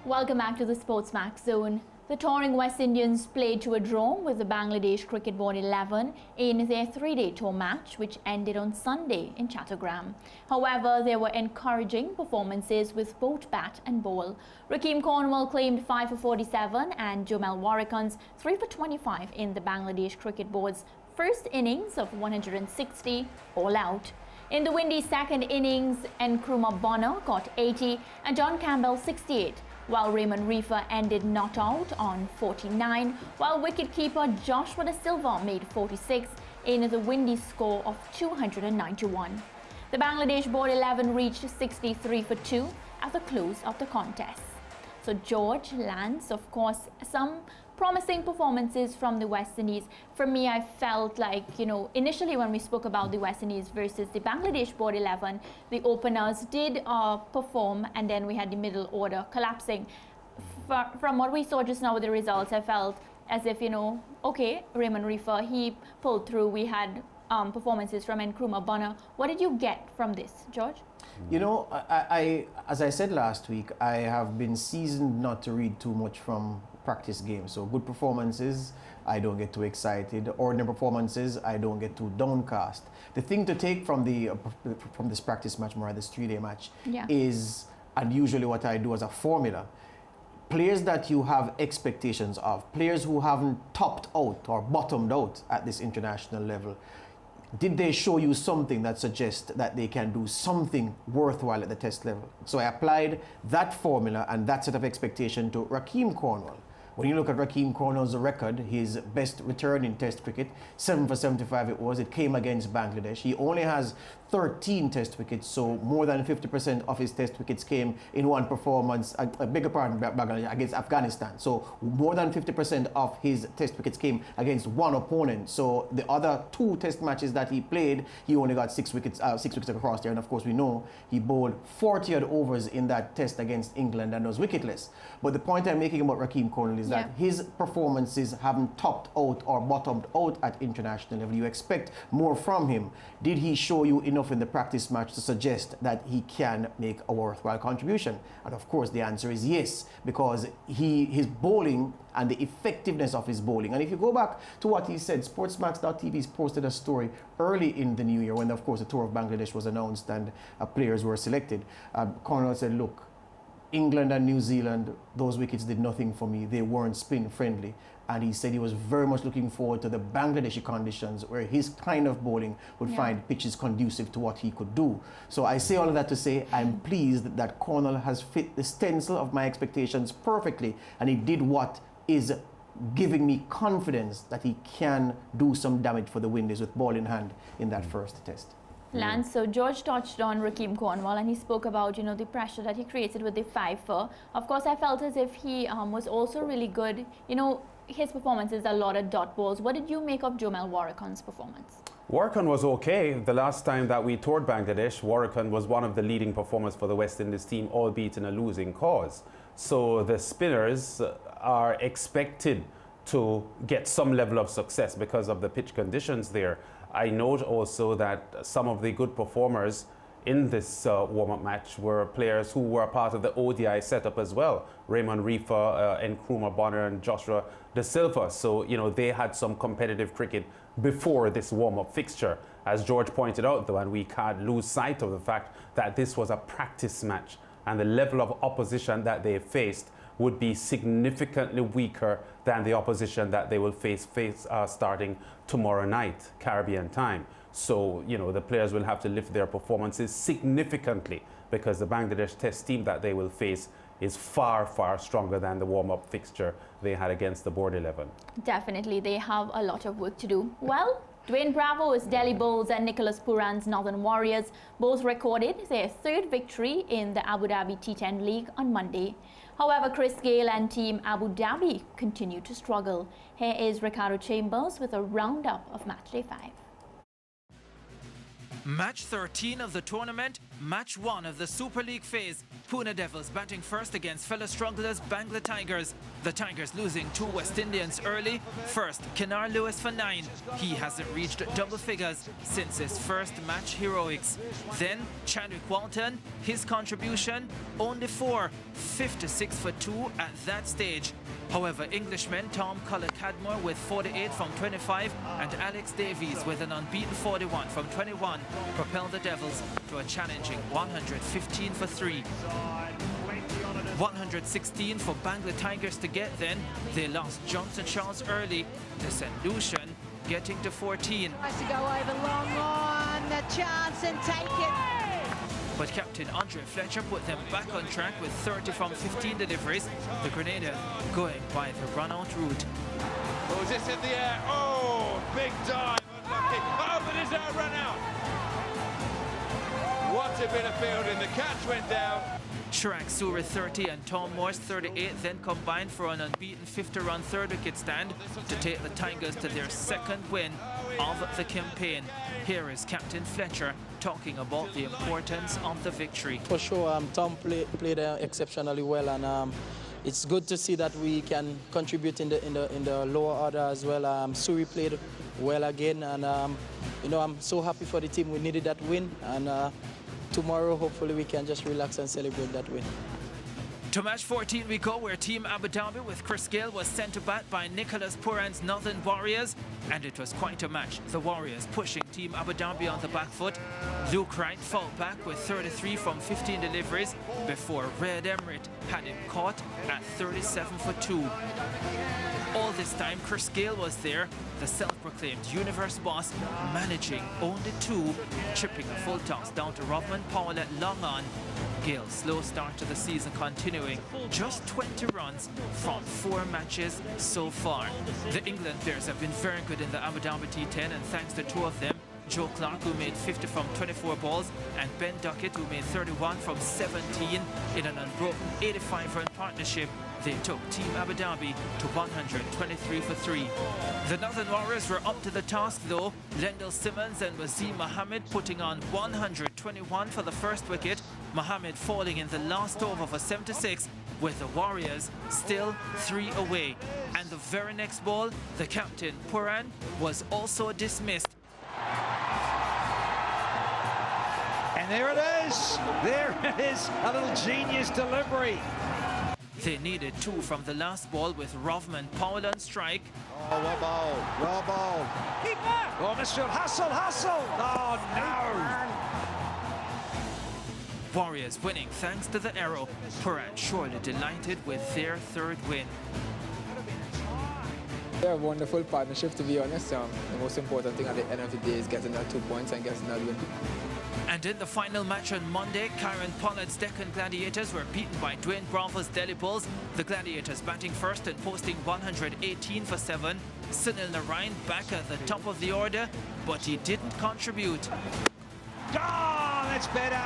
Welcome back to the SportsMax Zone. The touring West Indians played to a draw with the Bangladesh Cricket Board 11 in their three-day tour match, which ended on Sunday in Chattogram. However, there were encouraging performances with both bat and ball. Rakeem Cornwall claimed 5 for 47 and Jomel Warrikan's 3 for 25 in the Bangladesh Cricket Board's first innings of 160 all out. In the Windies' second innings, Nkrumah Bonner got 80 and John Campbell 68. While Raymond Reefer ended not out on 49, while wicketkeeper Joshua Da Silva made 46 in the Windies score of 291. The Bangladesh Board 11 reached 63 for 2 at the close of the contest. So George, Lance, of course, some promising performances from the West Indies. For me, I felt like, initially when we spoke about the West Indies versus the Bangladesh Board 11, the openers did perform, and then we had the middle order collapsing. From what we saw just now with the results, I felt as if, okay, Raymond Reefer, he pulled through. We had performances from Nkrumah Bonner. What did you get from this, George? I as I said last week, I have been seasoned not to read too much from practice games. So good performances, I don't get too excited. Ordinary performances, I don't get too downcast. The thing to take from this practice match, more this three-day match, is, and usually what I do as a formula, players that you have expectations of, players who haven't topped out or bottomed out at this international level. Did they show you something that suggests that they can do something worthwhile at the test level? So I applied that formula and that set of expectation to Rakeem Cornwall. When you look at Rakeem Cornwall's record, his best return in test cricket, 7 for 75 it was. It came against Bangladesh. He only has 13 test wickets, so more than 50% of his test wickets came in one performance, I beg your pardon, Bangladesh, against Afghanistan. So more than 50% of his test wickets came against one opponent. So the other two test matches that he played, he only got 6 wickets across there. And of course we know he bowled 40 odd overs in that test against England and was wicketless. But the point I'm making about Rakeem Cornwall is that his performances haven't topped out or bottomed out at international level. You expect more from him. Did he show you enough in the practice match to suggest that he can make a worthwhile contribution? And of course the answer is yes, because his bowling and the effectiveness of his bowling. And if you go back to what he said, SportsMax.tv's posted a story early in the new year when of course the tour of Bangladesh was announced and players were selected. Cornwall said, look, England and New Zealand, those wickets did nothing for me. They weren't spin friendly. And he said he was very much looking forward to the Bangladeshi conditions where his kind of bowling would find pitches conducive to what he could do. So I say all of that to say I'm pleased that Cornwall has fit the stencil of my expectations perfectly, and he did what is giving me confidence that he can do some damage for the Windies with ball in hand in that first test. Lance, so George touched on Rakeem Cornwall and he spoke about, the pressure that he created with the 5-4. Of course, I felt as if he was also really good. His performance is a lot of dot balls. What did you make of Jomel Warrikan's performance? Warrikan was okay. The last time that we toured Bangladesh, Warrikan was one of the leading performers for the West Indies team, albeit in a losing cause. So the spinners are expected to get some level of success because of the pitch conditions there. I note also that some of the good performers in this warm-up match were players who were part of the ODI setup as well. Raymond Reefer, Nkrumah Bonner and Joshua Da Silva. So, they had some competitive cricket before this warm-up fixture. As George pointed out, though, and we can't lose sight of the fact that this was a practice match and the level of opposition that they faced would be significantly weaker than the opposition that they will face starting tomorrow night, Caribbean time. So, the players will have to lift their performances significantly because the Bangladesh test team that they will face is far, far stronger than the warm-up fixture they had against the Board 11. Definitely, they have a lot of work to do. Well, Dwayne Bravo's Delhi Bulls and Nicholas Pooran's Northern Warriors both recorded their third victory in the Abu Dhabi T10 League on Monday. However, Chris Gayle and Team Abu Dhabi continue to struggle. Here is Ricardo Chambers with a roundup of Matchday 5. Match 13 of the tournament Match 1 of the Super League phase. Pune Devils batting first against fellow strugglers Bangla Tigers. The Tigers losing 2 West Indians early. First, Kenar Lewis for 9. He hasn't reached double figures since his first match heroics. Then, Chadwick Walton, his contribution, only 4. 56 for 2 at that stage. However, Englishmen Tom Cullen-Cadmore with 48 from 25 and Alex Davies with an unbeaten 41 from 21 propelled the Devils to a challenging 115 for 3. 116 for Bangla Tigers to get then. They lost Johnson Charles early. The St. Lucian getting to 14. Nice to go over long on, the chance and take it. But Captain Andre Fletcher put them back on track with 30 from 15 deliveries. The Grenadier going by the run-out route. Oh, is this in the air? Oh, big dive, unlucky. Oh, but is that a run-out? What a bit of fielding. The catch went down. Chirag Surya 30 and Tom Morse 38 then combined for an unbeaten 50-run third wicket stand to take the Tigers to their second win of the campaign. Here is Captain Fletcher talking about the importance of the victory. For sure, Tom played exceptionally well, and it's good to see that we can contribute in the lower order as well. Suri played well again, and you know, I'm so happy for the team. We needed that win, and tomorrow hopefully we can just relax and celebrate that win. To match 14 we go, where Team Abu Dhabi with Chris Gayle was sent to bat by Nicholas Purran's Northern Warriors, and it was quite a match. The Warriors pushing Team Abu Dhabi on the back foot. Luke Wright fought back with 33 from 15 deliveries before Red Emirates had him caught at 37 for 2. All this time Chris Gayle was there, the self-proclaimed universe boss, managing only 2, chipping a full toss down to Rovman Powell at long on. Gayle's slow start to the season continuing, just 20 runs from 4 matches so far. The England players have been very good in the Abu Dhabi T10, and thanks to 2 of them, Joe Clark, who made 50 from 24 balls, and Ben Duckett, who made 31 from 17 in an unbroken 85-run partnership, they took Team Abu Dhabi to 123 for 3. The Northern Warriors were up to the task though. Lendl Simmons and Wasim Mohammed putting on 121 for the first wicket. Mohammed falling in the last over for 76, with the Warriors still 3 away. And the very next ball, the captain Purran was also dismissed. And there it is. There it is. A little genius delivery. They needed 2 from the last ball with Rovman Powell on strike. Oh, well ball. Keeper. Oh, Mr. Hustle. Oh, no. Warriors winning thanks to the arrow. Purran surely delighted with their 3rd win. They're a wonderful partnership, to be honest. The most important thing at the end of the day is getting that 2 points and getting that win. And in the final match on Monday, Kieran Pollard's Deccan Gladiators were beaten by Dwayne Bravo's Delhi Bulls. The Gladiators batting first and posting 118 for 7. Sunil Narayan back at the top of the order, but he didn't contribute. Oh, that's better.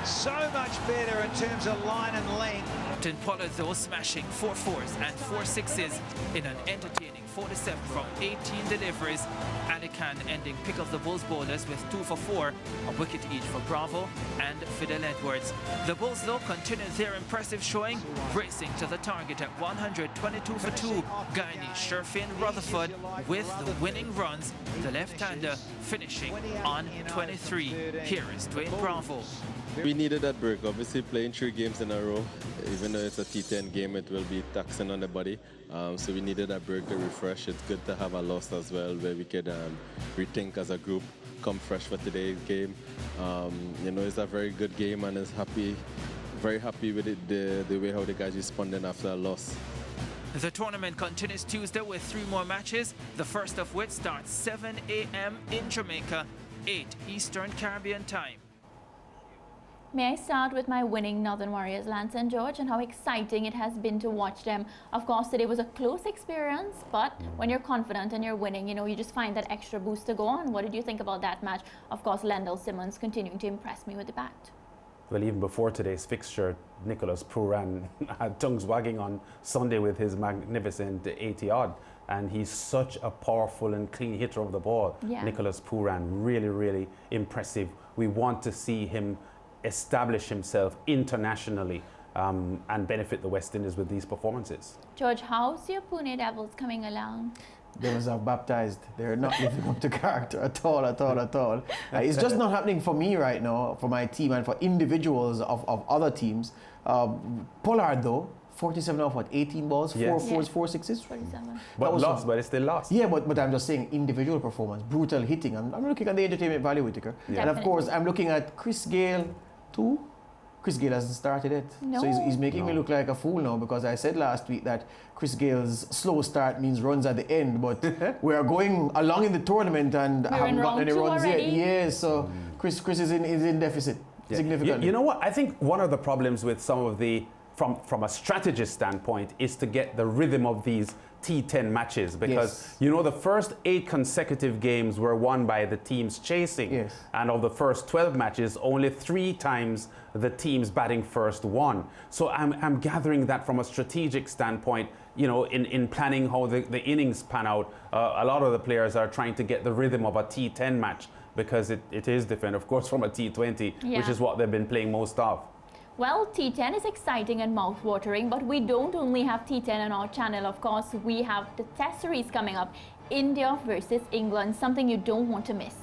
So much better in terms of line and length. Captain Pollard though smashing 4 4s and 4 6s in an entertaining 47 from 18 deliveries. Ali Khan ending pick of the Bulls bowlers with 2 for 4, a wicket each for Bravo and Fidel Edwards. The Bulls though continued their impressive showing, racing to the target at 122 for 2. Guyanese Sherfin Rutherford with the winning runs, the left-hander finishing on 23. Here is Dwayne Bravo. We needed that break. Obviously, playing 3 games in a row, even though it's a T10 game, it will be taxing on the body. So we needed that break to refresh. It's good to have a loss as well, where we could rethink as a group, come fresh for today's game. You know, it's a very good game, and it's very happy with it, the way how the guys responding after a loss. The tournament continues Tuesday with 3 more matches, the first of which starts 7 a.m. in Jamaica, 8 Eastern Caribbean time. May I start with my winning Northern Warriors, Lance and George, and how exciting it has been to watch them. Of course, today was a close experience, but when you're confident and you're winning, you know, you just find that extra boost to go on. What did you think about that match? Of course, Lendl Simmons continuing to impress me with the bat. Well, even before today's fixture, Nicholas Purran had tongues wagging on Sunday with his magnificent 80-odd. and he's such a powerful and clean hitter of the ball. Yeah. Nicholas Pooran, really, really impressive. We want to see him establish himself internationally and benefit the West Indies with these performances. George, how's your Pune Devils coming along? They was baptized. They're not living up to character at all, at all, at all. It's just not happening for me right now, for my team and for individuals of other teams. Pollard though, 47 off what, 18 balls, Yes. 4 fours, 4 sixes. 47. But lost, but it's still lost. Yeah, but I'm just saying individual performance, brutal hitting. I'm looking at the entertainment value, Whitaker. Yeah. And of course, I'm looking at Chris Gale too. Chris Gale hasn't started it. No. So he's making me look like a fool now, because I said last week that Chris Gale's slow start means runs at the end, but we are going along in the tournament and haven't gotten any runs yet. Yeah, so Chris is in deficit significantly. You know what? I think one of the problems with some of the, from a strategist standpoint, is to get the rhythm of these T10 matches, because you know the first 8 consecutive games were won by the teams chasing, and of the first 12 matches only 3 times the teams batting first won. So I'm gathering that from a strategic standpoint, you know, in planning how the innings pan out, a lot of the players are trying to get the rhythm of a T10 match, because it is different of course from a T20, which is what they've been playing most of. Well, T10 is exciting and mouth-watering, but we don't only have T10 on our channel. Of course, we have the Test series coming up, India versus England, something you don't want to miss.